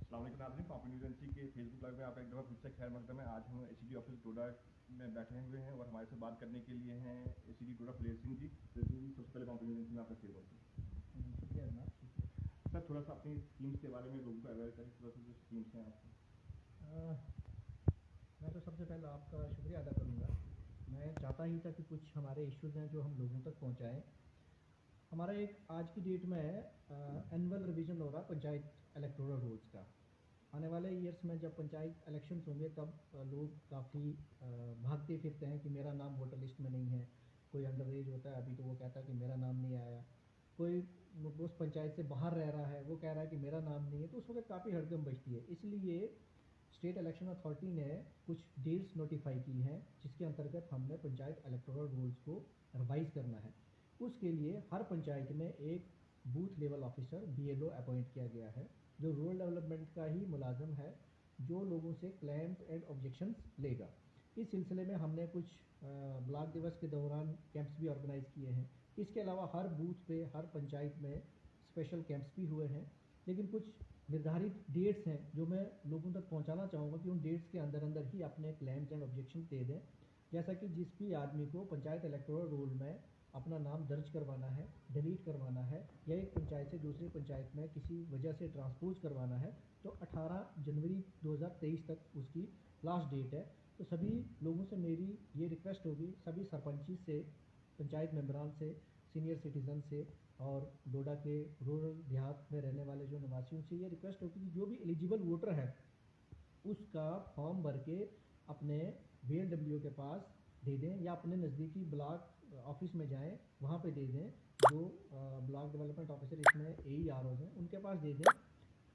अस्सलाम वालेकुम नाज़रीन, पॉपुलर न्यूज़ एजेंसी के फेसबुक लाइव में आपका एक दफ़ा फिर से खैर मकदम है। आज हम एसीडी ऑफिस डोडा में बैठे हुए हैं और हमारे से बात करने के लिए हैं एसीडी डोडा फुलेर सिंह जी। फुलेर सिंह जी, सबसे पहले पॉपुलर न्यूज़ एजेंसी में आपका खैर बोलते हैं। शुक्रिया जनाब, शुक्रिया। सर, थोड़ा सा अपनी स्कीम्स के बारे में लोगों को अवेयर करें, थोड़ा सा जो स्कीम्स हैं आपकी। मैं तो सबसे पहले आपका शुक्रिया अदा करूँगा। मैं चाहता ही था कि कुछ हमारे इश्यूज़ हैं जो हम लोगों तक पहुँचाएँ। हमारा एक आज की डेट में एनुअल रिवीजन हो रहा पंचायत इलेक्टोरल रूल्स का। आने वाले ईयर्स में जब पंचायत इलेक्शंस होंगे तब लोग काफ़ी भागते फिरते हैं कि मेरा नाम वोटर लिस्ट में नहीं है। कोई अंडर एज होता है अभी तो वो कहता है कि मेरा नाम नहीं आया। कोई उस पंचायत से बाहर रह रहा है, वो कह रहा है कि मेरा नाम नहीं है, तो उस वक्त काफ़ी हड़कंप बचती है। इसलिए स्टेट इलेक्शन अथॉरिटी ने कुछ डेट्स नोटिफाई की हैं जिसके अंतर्गत हमने पंचायत इलेक्टोरल रूल्स को रिवाइज़ करना है। उसके लिए हर पंचायत में एक booth level officer BLO appoint किया गया है जो रूरल डेवलपमेंट का ही मुलाजम है, जो लोगों से क्लेम्स एंड ऑब्जेक्शंस लेगा। इस सिलसिले में हमने कुछ ब्लॉक दिवस के दौरान कैंप्स भी ऑर्गेनाइज़ किए हैं। इसके अलावा हर बूथ पे हर पंचायत में स्पेशल कैंप्स भी हुए हैं, लेकिन कुछ निर्धारित डेट्स हैं जो मैं लोगों तक पहुंचाना चाहूँगा कि उन डेट्स के अंदर अंदर ही अपने क्लेम्स एंड ऑब्जेक्शन दे दें। जैसा कि जिस भी आदमी को पंचायत इलेक्टोरल रोल में अपना नाम दर्ज करवाना है, डिलीट करवाना है या एक पंचायत से दूसरी पंचायत में किसी वजह से ट्रांसपोज करवाना है, तो 18 जनवरी 2023 तक उसकी लास्ट डेट है। तो सभी लोगों से मेरी ये रिक्वेस्ट होगी, सभी सरपंची से, पंचायत मेंबरान से, सीनियर सिटीज़न से और डोडा के रूरल देहात में रहने वाले जो निवासियों से ये रिक्वेस्ट होगी कि जो भी एलिजिबल वोटर है उसका फॉर्म भर के अपने VLWO के पास दे दें या अपने नज़दीकी ब्लॉक ऑफिस में जाएं, वहाँ पे दे दें। जो ब्लॉक डेवलपमेंट ऑफिसर इसमें AEROs हैं उनके पास दे दें,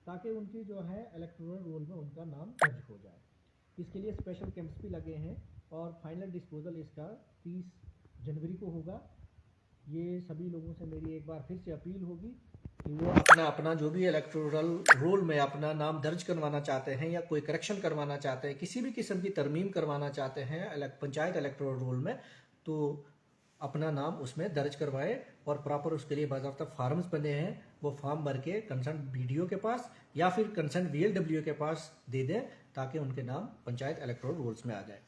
ताकि उनकी जो है इलेक्टोरल रोल में उनका नाम दर्ज हो जाए। इसके लिए स्पेशल कैंप्स भी लगे हैं और फाइनल डिस्पोजल इसका 30 जनवरी को होगा। ये सभी लोगों से मेरी एक बार फिर से अपील होगी कि वो अपना जो भी इलेक्टोरल रोल में अपना नाम दर्ज करवाना चाहते हैं या कोई करेक्शन करवाना चाहते हैं, किसी भी किस्म की तरमीम करवाना चाहते हैं पंचायत इलेक्टोरल रोल में, तो अपना नाम उसमें दर्ज करवाएं और प्रॉपर उसके लिए बाकायदा फॉर्म्स बने हैं, वो फॉर्म भर के कंसर्न BDO के पास या फिर कंसर्न VLWO के पास दे दें ताकि उनके नाम पंचायत इलेक्टोरल रोल्स में आ जाए।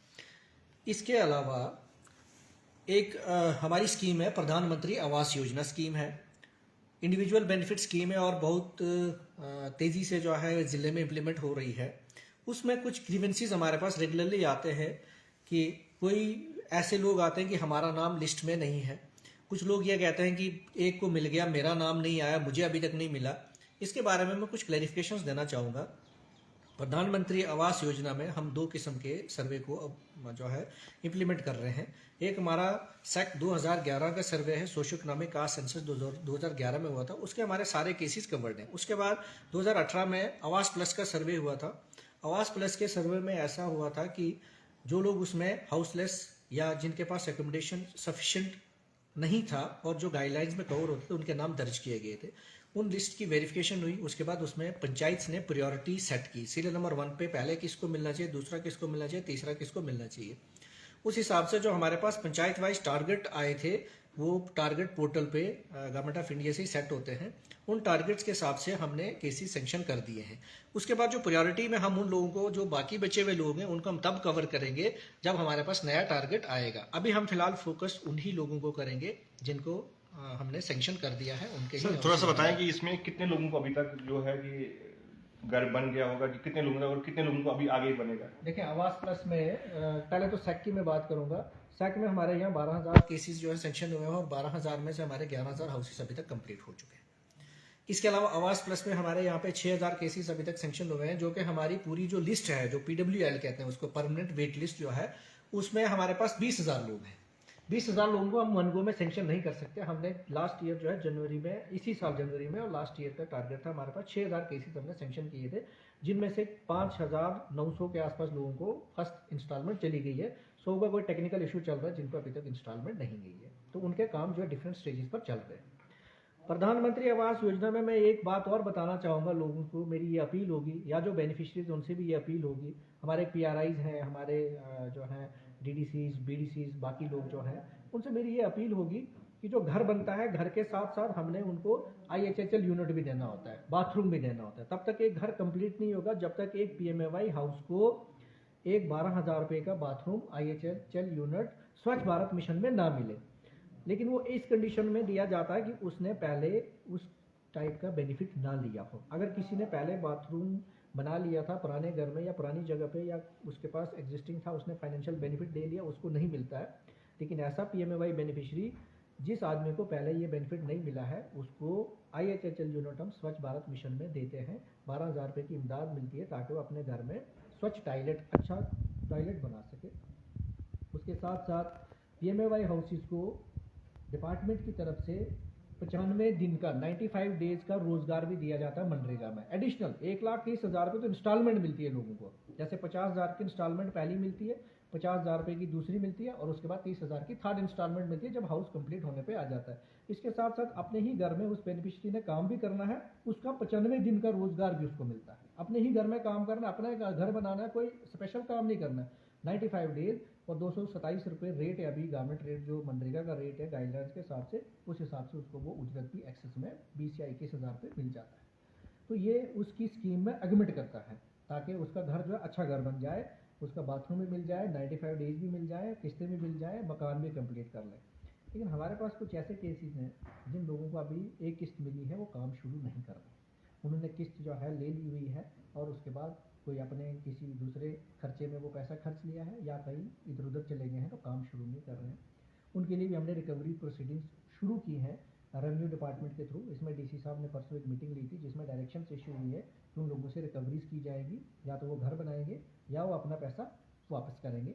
इसके अलावा एक हमारी स्कीम है, प्रधानमंत्री आवास योजना स्कीम है, इंडिविजुअल बेनिफिट स्कीम है और बहुत तेज़ी से जो है ज़िले में इम्प्लीमेंट हो रही है। उसमें कुछ ग्रीवेंसीज हमारे पास रेगुलरली आते हैं कि कोई ऐसे लोग आते हैं कि हमारा नाम लिस्ट में नहीं है। कुछ लोग ये कहते हैं कि एक को मिल गया, मेरा नाम नहीं आया, मुझे अभी तक नहीं मिला। इसके बारे में मैं कुछ क्लैरिफिकेशंस देना चाहूँगा। प्रधानमंत्री आवास योजना में हम 2 किस्म के सर्वे को अब जो है इम्प्लीमेंट कर रहे हैं। एक हमारा SEC 2011 का सर्वे है, सोशो इकोनॉमिक कास्ट सेंसस 2011 में हुआ था, उसके हमारे सारे केसेस कवर्ड हैं। उसके बाद 2018 में आवास प्लस का सर्वे हुआ था। आवास प्लस के सर्वे में ऐसा हुआ था कि जो लोग उसमें हाउसलेस या जिनके पास एकोमोडेशन सफिशिएंट नहीं था और जो गाइडलाइंस में कवर होते थे उनके नाम दर्ज किए गए थे। उन लिस्ट की वेरिफिकेशन हुई, उसके बाद उसमें पंचायत ने प्रायोरिटी सेट की, सीरियल नंबर 1 पे पहले किसको मिलना चाहिए, दूसरा किसको मिलना चाहिए, तीसरा किसको मिलना चाहिए। उस हिसाब से जो हमारे पास पंचायत वाइज टारगेट आए थे वो टारगेट पोर्टल पे गवर्नमेंट ऑफ इंडिया से ही सेट होते हैं। उन टारगेट्स के हिसाब से हमने केसेस सेंक्शन कर दिए हैं। उसके बाद जो प्रायोरिटी में हम उन लोगों को, जो बाकी बचे हुए लोग हैं, उनको हम तब कवर करेंगे जब हमारे पास नया टारगेट आएगा। अभी हम फिलहाल फोकस उन्हीं लोगों को करेंगे जिनको हमने सेंक्शन कर दिया है, उनके सर, थोड़ा सा बताएं कि इसमें कितने लोगों को अभी तक जो है कि घर बन गया होगा, कि कितने लोगों का और कितने लोगों को अभी आगे बनेगा। देखिए, आवास प्लस में पहले तो SEC की मैं बात करूंगा। SEC में हमारे यहाँ 12,000 केसेस जो है सेंक्शन हुए हैं और 12,000 में से हमारे 11,000 हाउसेस अभी तक कंप्लीट हो चुके हैं। इसके अलावा आवास प्लस में हमारे यहाँ पे 6,000 केसेस अभी तक सेंक्शन हुए हैं, जो कि हमारी पूरी जो लिस्ट है, जो PWL कहते हैं उसको, परमानेंट वेट लिस्ट जो है, उसमें हमारे पास 20,000 लोग हैं। 20,000 लोगों को हम 1 गो में सेंक्शन नहीं कर सकते। हमने लास्ट ईयर जो है जनवरी में, इसी साल जनवरी में, और लास्ट ईयर का टारगेट था हमारे पास 6,000 केसेस हमने सेंक्शन किए थे, जिनमें से 5,900 के आसपास लोगों को फर्स्ट इंस्टॉलमेंट चली गई है। 100 का कोई टेक्निकल इशू चल रहा है जिनको अभी तक इंस्टॉलमेंट नहीं गई है, तो उनके काम जो है डिफरेंट स्टेजेस पर चल रहे हैं। प्रधानमंत्री आवास योजना में मैं एक बात और बताना चाहूँगा लोगों को, मेरी ये अपील होगी, या जो बेनिफिशरीज उनसे भी ये अपील होगी, हमारे PRIs हैं, हमारे जो हैं DDCs, BDCs, बाकी लोग जो हैं, उनसे मेरी ये अपील होगी कि जो घर बनता है घर के साथ साथ हमने उनको IHHL यूनिट भी देना होता है, बाथरूम भी देना होता है। तब तक एक घर कंप्लीट नहीं होगा जब तक एक PMAY हाउस को एक 12,000 रुपये का बाथरूम IHHL यूनिट स्वच्छ भारत मिशन में ना मिले। लेकिन वो इस कंडीशन में दिया जाता है कि उसने पहले उस टाइप का बेनिफिट ना लिया हो। अगर किसी ने पहले बाथरूम बना लिया था पुराने घर में या पुरानी जगह पे, या उसके पास एग्जिस्टिंग था, उसने फाइनेंशियल बेनिफिट दे लिया, उसको नहीं मिलता है। लेकिन ऐसा PMAY बेनिफिशियरी जिस आदमी को पहले ये बेनिफिट नहीं मिला है उसको IHHL यूनिट हम स्वच्छ भारत मिशन में देते हैं। 12,000 रुपये की इमदाद मिलती है ताकि वो अपने घर में स्वच्छ टॉयलेट, अच्छा टॉयलेट बना सके। उसके साथ साथ PMAY हाउसेस को डिपार्टमेंट की तरफ से 95 दिन का 95 डेज का रोजगार भी दिया जाता है मनरेगा में। एडिशनल 1,30,000 रुपये तो इंस्टॉलमेंट मिलती है लोगों को। जैसे 50,000 की इंस्टॉलमेंट पहली मिलती है, 50,000 रुपये की दूसरी मिलती है और उसके बाद 30,000 की थर्ड इंस्टॉलमेंट मिलती है जब हाउस कंप्लीट होने पे आ जाता है। इसके साथ साथ अपने ही घर में उस बेनिफिशियरी ने काम भी करना है, उसका 95 दिन का रोजगार भी उसको मिलता है। अपने ही घर में काम करना, अपना घर बनाना है, कोई स्पेशल काम नहीं करना है। 95 डेज और 227 रुपये रेट है अभी गवर्नमेंट रेट, जो मनरेगा का रेट है गाइडलाइंस के हिसाब से, उस हिसाब से उसको वो उजरत भी एक्सेस में 20 या 21,000 रुपये मिल जाता है। तो ये उसकी स्कीम में एडमिट करता है ताकि उसका घर जो है अच्छा घर बन जाए, उसका बाथरूम भी मिल जाए, 95 डेज भी मिल जाए, किस्तें भी मिल जाए, मकान भी कंप्लीट कर ले। लेकिन हमारे पास कुछ ऐसे केसेस हैं जिन लोगों को अभी एक किस्त मिली है, वो काम शुरू नहीं कर रहे। उन्होंने किस्त जो है ले ली हुई है और उसके बाद कोई अपने किसी दूसरे खर्चे में वो पैसा खर्च लिया है या कहीं इधर उधर चले गए हैं तो काम शुरू नहीं कर रहे हैं। उनके लिए भी हमने रिकवरी प्रोसीडिंग्स शुरू की हैं रेवेन्यू डिपार्टमेंट के थ्रू। इसमें DC साहब ने परसों एक मीटिंग ली थी जिसमें डायरेक्शंस इशू हुई है कि उन लोगों से रिकवरीज की जाएगी, या तो वो घर बनाएंगे या वो अपना पैसा वापस करेंगे,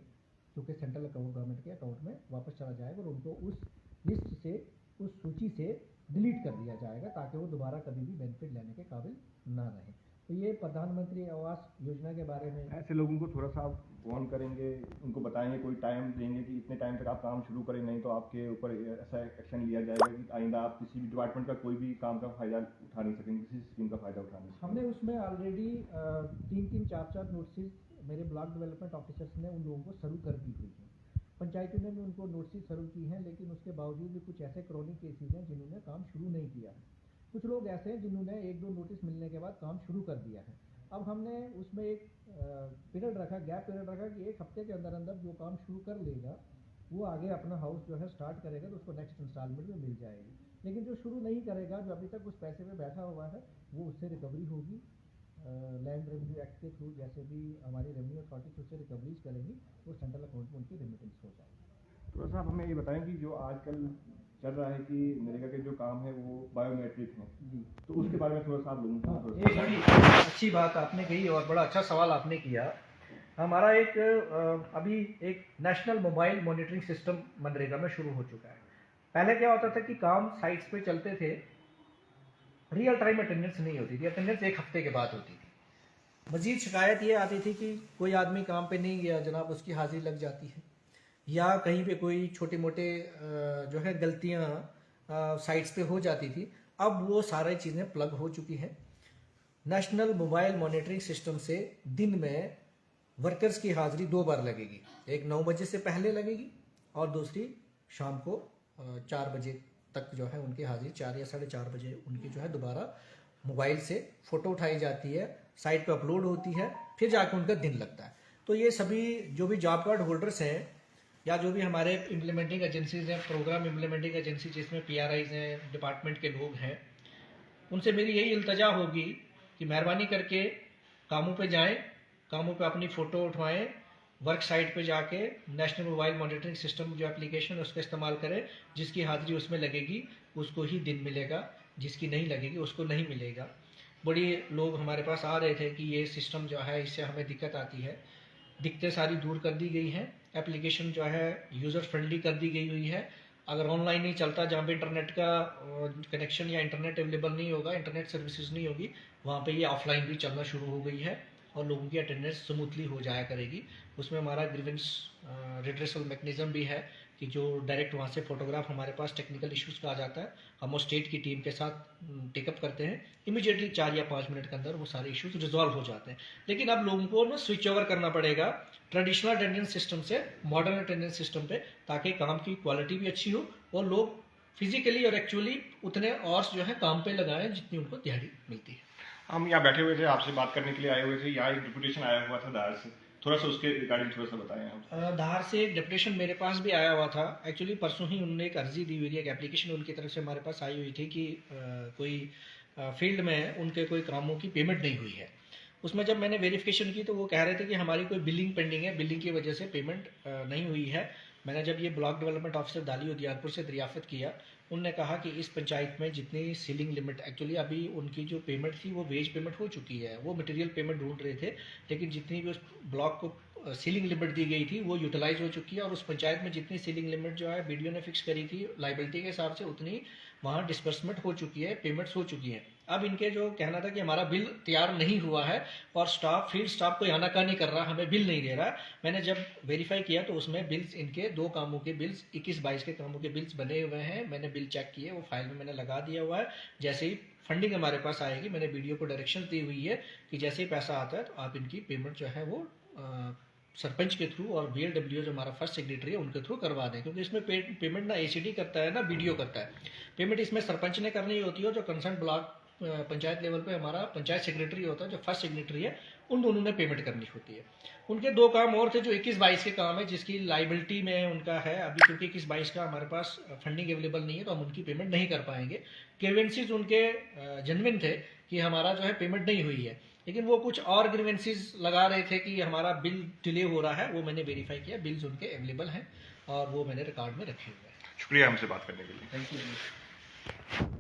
क्योंकि सेंट्रल अकाउंट गवर्नमेंट के अकाउंट में वापस चला जाएगा और उनको उस लिस्ट से, उस सूची से डिलीट कर दिया जाएगा ताकि वो दोबारा कभी भी बेनिफिट लेने के काबिल ना रहे। तो ये प्रधानमंत्री आवास योजना के बारे में ऐसे लोगों को थोड़ा सा आप वार्न करेंगे, उनको बताएंगे, कोई टाइम देंगे कि इतने टाइम तक आप काम शुरू करें, नहीं तो आपके ऊपर ऐसा एक्शन लिया जाएगा कि आइंदा आप किसी भी डिपार्टमेंट का कोई भी काम का फ़ायदा उठा नहीं सकेंगे, किसी स्कीम का फ़ायदा उठा नहीं सकेंगे। हमने उसमें ऑलरेडी 3-3, 4-4 नोटिस मेरे ब्लॉक डेवलपमेंट ऑफिसर्स ने उन लोगों को सर्व कर दी हुई है। पंचायतों ने भी उनको नोटिस सर्व की हैं, लेकिन उसके बावजूद भी कुछ ऐसे क्रॉनिक केसेस हैं जिन्होंने काम शुरू नहीं किया है। कुछ लोग ऐसे हैं जिन्होंने 1-2 नोटिस मिलने के बाद काम शुरू कर दिया है। अब हमने उसमें एक पीरियड रखा, गैप पीरियड रखा कि 1 हफ्ते के अंदर अंदर जो काम शुरू कर लेगा वो आगे अपना हाउस जो है स्टार्ट करेगा तो उसको नेक्स्ट इंस्टॉलमेंट में मिल जाएगी। लेकिन जो शुरू नहीं करेगा, जो अभी तक उस पैसे पे बैठा हुआ है, वो उससे रिकवरी होगी। लैंड रेवेन्यू एक्ट के थ्रू जैसे भी हमारी रेवेन्यू अथॉरिटी उससे रिकवरीज करेंगी वो सेंट्रल अकाउंट में उनकी रेमिटेंस हो जाएगी। तो साहब हमें ये बताएं कि जो आजकल चल रहा है कि नरेगा के जो काम है वो बायोमेट्रिक है जी, तो उसके बारे में थोड़ा सा आप लोगों को एक बड़ी अच्छी बात आपने कही और बड़ा अच्छा सवाल आपने किया। हमारा एक अभी एक national mobile monitoring system MNREGA में शुरू हो चुका है। पहले क्या होता था कि काम साइट्स पे चलते थे, रियल टाइम अटेंडेंस नहीं होती थी, अटेंडेंस 1 हफ्ते के बाद होती थी। मजीद शिकायत ये आती थी कि कोई आदमी काम पे नहीं गया जनाब, उसकी हाजिरी लग जाती है, या कहीं पे कोई छोटे मोटे जो है गलतियां साइट्स पे हो जाती थी। अब वो सारी चीज़ें प्लग हो चुकी हैं। नेशनल मोबाइल मॉनिटरिंग सिस्टम से दिन में वर्कर्स की हाजिरी 2 बार लगेगी, एक 9 बजे से पहले लगेगी और दूसरी शाम को 4 बजे तक जो है उनकी हाजिरी, 4 या 4:30 बजे उनकी जो है दोबारा मोबाइल से फ़ोटो उठाई जाती है, साइट पे अपलोड होती है, फिर जाके उनका दिन लगता है। तो ये सभी जो भी जॉब कार्ड होल्डर्स हैं या जो भी हमारे इम्प्लीमेंटिंग एजेंसीज हैं, प्रोग्राम इम्प्लीमेंटिंग एजेंसी जिसमें PRIs हैं, डिपार्टमेंट के लोग हैं, उनसे मेरी यही इल्तजा होगी कि मेहरबानी करके कामों पे जाएं, कामों पे अपनी फ़ोटो उठवाएं, वर्क साइट पे जाके नेशनल मोबाइल मॉनिटरिंग सिस्टम जो एप्लीकेशन है उसका इस्तेमाल करें। जिसकी हाजिरी उसमें लगेगी उसको ही दिन मिलेगा, जिसकी नहीं लगेगी उसको नहीं मिलेगा। बड़ी लोग हमारे पास आ रहे थे कि ये सिस्टम जो है इससे हमें दिक्कत आती है, दिक्कतें सारी दूर कर दी गई हैं। एप्लीकेशन जो है यूज़र फ्रेंडली कर दी गई हुई है। अगर ऑनलाइन नहीं चलता, जहाँ पे इंटरनेट का कनेक्शन या इंटरनेट अवेलेबल नहीं होगा, इंटरनेट सर्विसेज नहीं होगी, वहाँ पे ये ऑफलाइन भी चलना शुरू हो गई है और लोगों की अटेंडेंस स्मूथली हो जाया करेगी। उसमें हमारा ग्रीवेंस रिड्रेसल मैकेनिज्म भी है कि जो डायरेक्ट वहाँ से फोटोग्राफ हमारे पास टेक्निकल इश्यूज़ का आ जाता है, हम वो स्टेट की टीम के साथ टेकअप करते हैं, इमीडिएटली 4 या 5 मिनट के अंदर वो सारे इश्यूज़ रिजॉल्व हो जाते हैं। लेकिन अब लोगों को ना स्विच ओवर करना पड़ेगा ट्रेडिशनल अटेंडेंस सिस्टम से मॉडर्न अटेंडेंस सिस्टम पे, ताकि काम की क्वालिटी भी अच्छी हो और लोग फिजिकली और एक्चुअली उतने और जो है काम पे लगाएं जितनी उनको दिहाड़ी मिलती है। हम यहाँ बैठे हुए थे, आपसे बात करने के लिए आए हुए थे। यहाँ एक डिपुटेशन आया हुआ था धार से, थोड़ा सा उसके रिगार्डिंग थोड़ा सा बताएं आप। धार से एक डिप्यूटेशन मेरे पास भी आया हुआ था। एक्चुअली परसों ही उन्होंने एक अर्जी दी हुई थी, एक एप्लीकेशन उनकी तरफ से हमारे पास आई हुई थी कि कोई फील्ड में उनके कोई कामों की पेमेंट नहीं हुई है। उसमें जब मैंने वेरिफिकेशन की तो वो कह रहे थे कि हमारी कोई बिलिंग पेंडिंग है, बिलिंग की वजह से पेमेंट नहीं हुई है। मैंने जब ये ब्लॉक डेवलपमेंट ऑफिसर दाली उदियारपुर से दरियाफत किया, उनने कहा कि इस पंचायत में जितनी सीलिंग लिमिट, एक्चुअली अभी उनकी जो पेमेंट थी वो वेज पेमेंट हो चुकी है, वो मटेरियल पेमेंट ढूंढ रहे थे, लेकिन जितनी भी उस ब्लॉक को सीलिंग लिमिट दी गई थी वो यूटिलाइज हो चुकी है। और उस पंचायत में जितनी सीलिंग लिमिट जो है बीडीओ ने फिक्स करी थी लाइबिलिटी के हिसाब से, उतनी वहाँ डिस्बर्समेंट हो चुकी है, पेमेंट्स हो चुकी हैं। अब इनके जो कहना था कि हमारा बिल तैयार नहीं हुआ है और स्टाफ, फील्ड स्टाफ कोई आनाकानी कर रहा, हमें बिल नहीं दे रहा। मैंने जब वेरीफाई किया तो उसमें बिल्स, इनके 2 कामों के बिल्स, 21-22 के कामों के बिल्स बने हुए हैं। मैंने बिल चेक किए, वो फाइल में मैंने लगा दिया हुआ है। जैसे ही फंडिंग हमारे पास आएगी, मैंने बीडीओ को डायरेक्शन दी हुई है कि जैसे ही पैसा आता है तो आप इनकी पेमेंट जो है वो सरपंच के थ्रू और बीएलडब्ल्यू जो हमारा फर्स्ट सेक्रेटरी है उनके थ्रू करवा दें, क्योंकि इसमें पेमेंट ना एसीडी करता है ना बीडीओ करता है। पेमेंट इसमें सरपंच ने करनी होती है, जो कंसर्न ब्लॉक पंचायत लेवल पे हमारा पंचायत सेक्रेटरी होता है, जो फर्स्ट सेक्रेटरी है, उन दोनों ने पेमेंट करनी होती है। उनके 2 काम और थे जो 21-22 के काम है, जिसकी लाइबिलिटी में उनका है अभी, क्योंकि 21-22 का हमारे पास फंडिंग अवेलेबल नहीं है तो हम उनकी पेमेंट नहीं कर पाएंगे। ग्रीवेंसीज उनके जेन्युइन थे कि हमारा जो है पेमेंट नहीं हुई है, लेकिन वो कुछ और ग्रीवेंसीज लगा रहे थे कि हमारा बिल डिले हो रहा है। वो मैंने वेरीफाई किया, बिल्स उनके अवेलेबल हैं और वो मैंने रिकॉर्ड में रखे हुए हैं। शुक्रिया हमसे बात करने के लिए। Thank you.